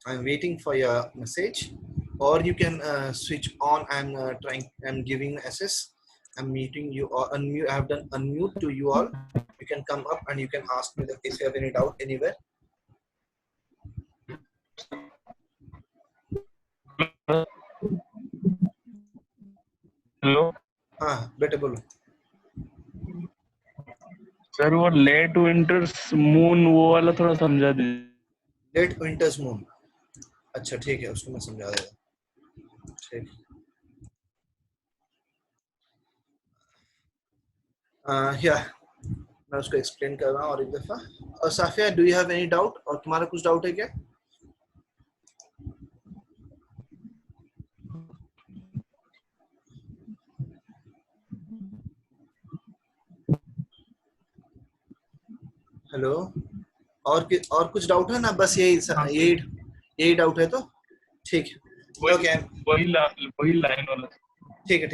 I'm waiting for your message, or you can switch on. I'm giving SS. I'm meeting you or unmute. I have done unmute to you all. You can come up and you can ask me if you have any doubt anywhere. Hello हाँ बेटे बोलो sir, वो late winters moon वो वाला थोड़ा समझा दीजिए। Late winters moon, अच्छा ठीक है, उसको मैं समझा देगा। ठीक, या मैं उसको एक्सप्लेन कर रहा हूँ और एक दफा। और Safia, do you have any doubt, और तुम्हारा कुछ डाउट है क्या? हेलो, और कुछ डाउट है ना? बस यही डाउट है तो ठीक है। ओके, वही लाइन वाला। ठीक है,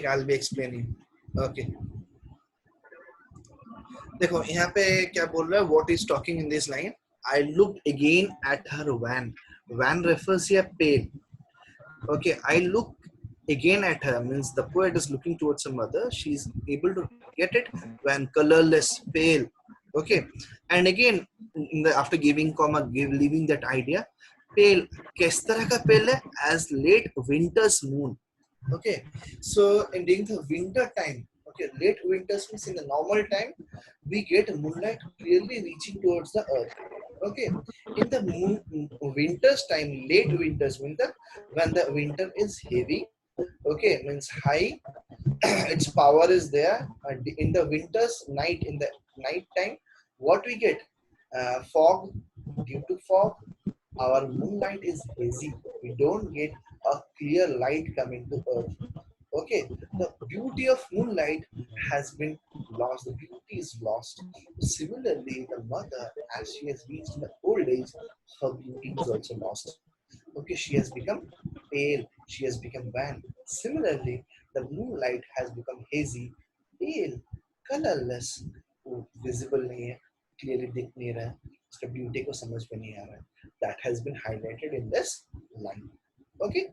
I will be explaining. Okay, देखो यहाँ पे क्या बोल रहा है, what is talking in this line. I look again at her van, van refers here pale. Okay, I look again at her means the poet is looking towards her mother. She's able to get it when colorless, pale. Okay, and again after giving comma, leaving that idea, pale. किस तरह का pale है? As late winter's moon. Okay, so in during the winter time, okay, late winters means in the normal time we get moonlight clearly reaching towards the earth. Okay, in the winter's time, late winters, winter, when the winter is heavy, okay, means high, its power is there. In the winter's night, in the night time, what we get? Fog. Due to fog, our moonlight is hazy. We don't get a clear light coming to earth. Okay, the beauty of moonlight has been lost. The beauty is lost. Similarly, the mother, as she has reached the old age, her beauty is also lost. Okay, she has become pale, she has become wan. Similarly, the moonlight has become hazy, pale, colorless, वो visible नहीं है, clearly दिख नहीं रहा है, उसका beauty को समझ में नहीं आ रहा है. That has been highlighted in this line. Okay,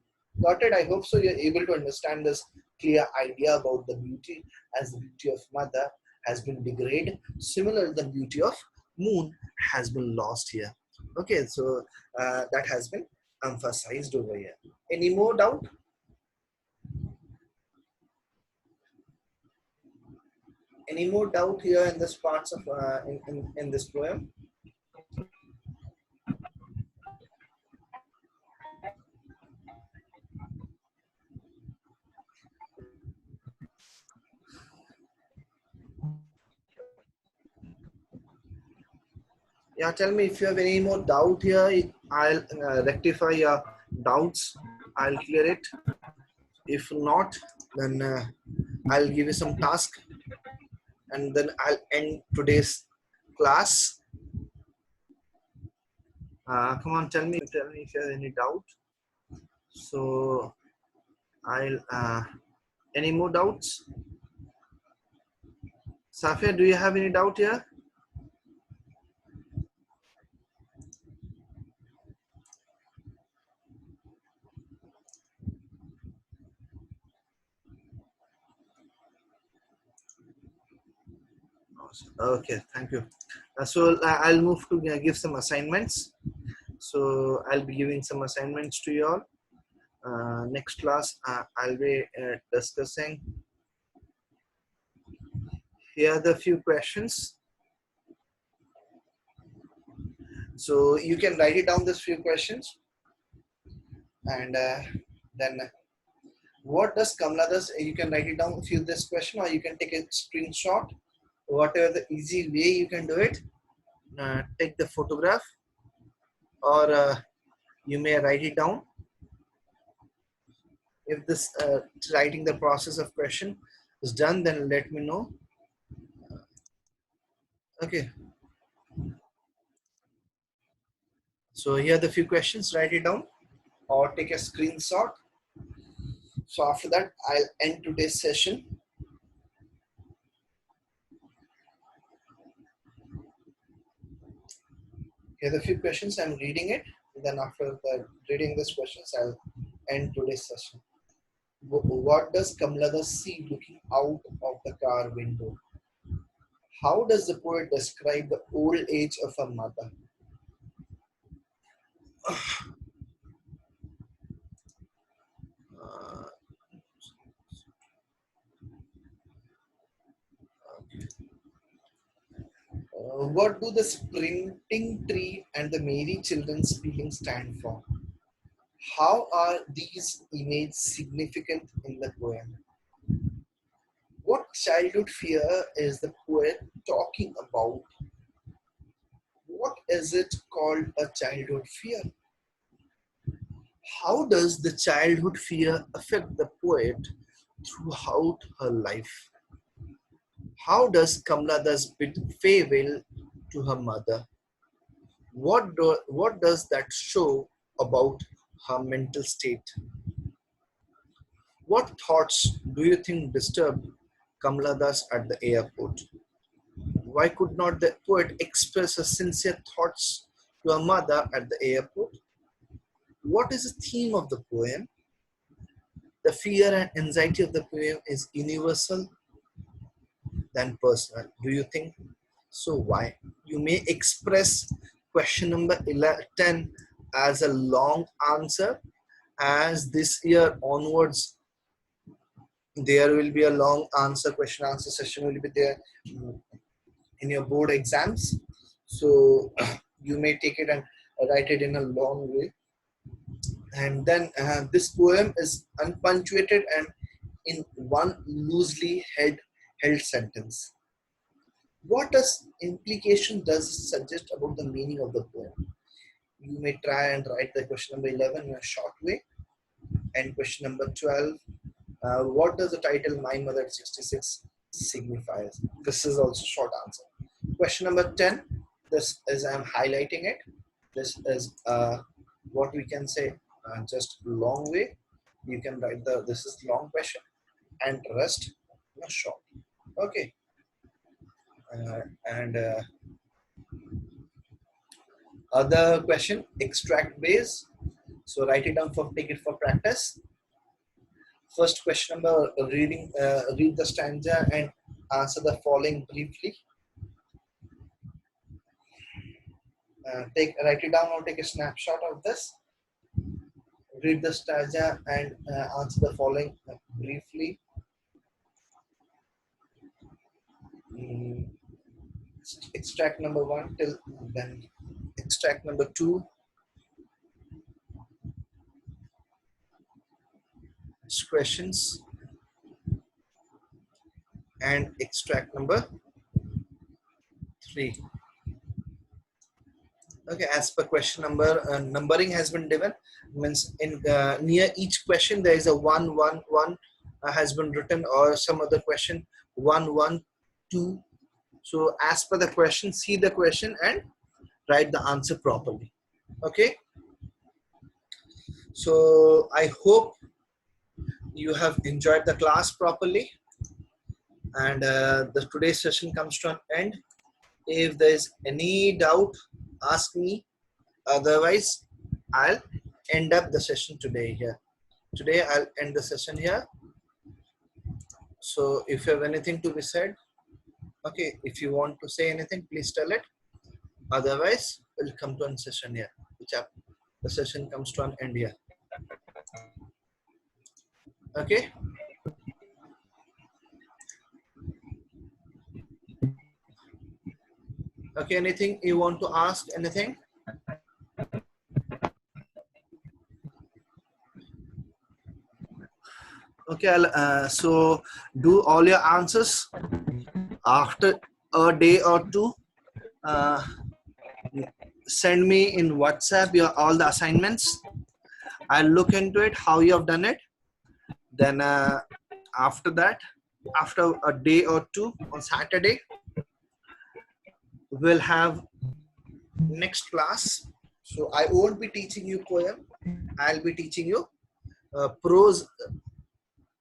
got it? I hope so. You're able to understand this clear idea about the beauty, as the beauty of mother has been degraded. Similarly, the beauty of moon has been lost here. Okay, so that has been emphasized over here. Any more doubt? Any more doubt here in this parts of in this poem? Yeah, tell me if you have any more doubt here. I'll rectify your doubts. I'll clear it. If not, then I'll give you some task, and then I'll end today's class. Come on, tell me if you have any doubt. So I'll any more doubts? Safia, do you have any doubt here? Okay, thank you. I'll move to give some assignments. So I'll be giving some assignments to you all. Next class, I'll be discussing. Here are the few questions. So you can write it down, these few questions, and then what does Kamala does? You can write it down if you this question, or you can take a screenshot. Whatever the easy way you can do it. Take the photograph, or you may write it down. If this writing the process of question is done, then let me know. Okay. So here are the few questions. Write it down or take a screenshot. So after that, I'll end today's session. Here are the few questions. I'm reading it. Then after reading these questions, I'll end today's session. What does Kamala see looking out of the car window? How does the poet describe the old age of a mother? Uh, what do the sprinting tree and the merry children spelling stand for? How are these images significant in the poem? What childhood fear is the poet talking about? What is it called a childhood fear? How does the childhood fear affect the poet throughout her life? How does Kamala thus bid farewell to her mother? What does that show about her mental state? What thoughts do you think disturbed Kamala Das at the airport? Why could not the poet express her sincere thoughts to her mother at the airport? What is the theme of the poem? The fear and anxiety of the poem is universal than personal. Do you think? So why? You may express question number 10 as a long answer, as this year onwards there will be a long answer question answer session will be there in your board exams. So you may take it and write it in a long way. And then this poem is unpunctuated and in one loosely held sentence. What does implication does suggest about the meaning of the poem? You may try and write the question number 11 in a short way. And question number 12, what does the title My Mother at 66 signifies? This is also short answer. Question number 10, this is I'm highlighting it. This is what we can say just long way. You can write this is long question and rest short. Okay. And other question, extract base. So write it down for take it for practice. First question number, read the stanza and answer the following briefly. Write it down or take a snapshot of this. Read the stanza and answer the following briefly. Extract number 1 till then. Extract number 2. Questions. And extract number 3. Okay, as per question number, numbering has been given. Means in near each question there is a 1 1 1 has been written, or some other question 1 1 2. So as per the question, see the question and write the answer properly. Okay. So I hope you have enjoyed the class properly, and the today's session comes to an end. If there is any doubt, ask me. Otherwise, I'll end up the session today here. Today, I'll end the session here. So if you have anything to be said, Okay, if you want to say anything, please tell it. Otherwise, we'll come to a session here. The session comes to an end here. Okay. Okay, anything you want to ask? Anything? Okay, so do all your answers after a day or two. Uh, Send me in WhatsApp your all the assignments. I'll look into it, how you have done it. Then after that, after a day or two on Saturday, we'll have next class. So I won't be teaching you poem. I'll be teaching you prose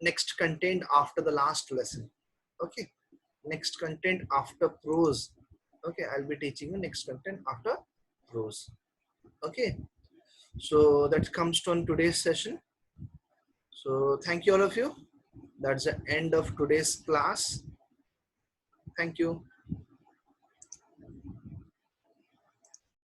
next content after the last lesson. Okay, next content after prose. Okay, I'll be teaching you next content after prose. Okay, so that comes to today's session. So thank you all of you. That's the end of today's class. Thank you.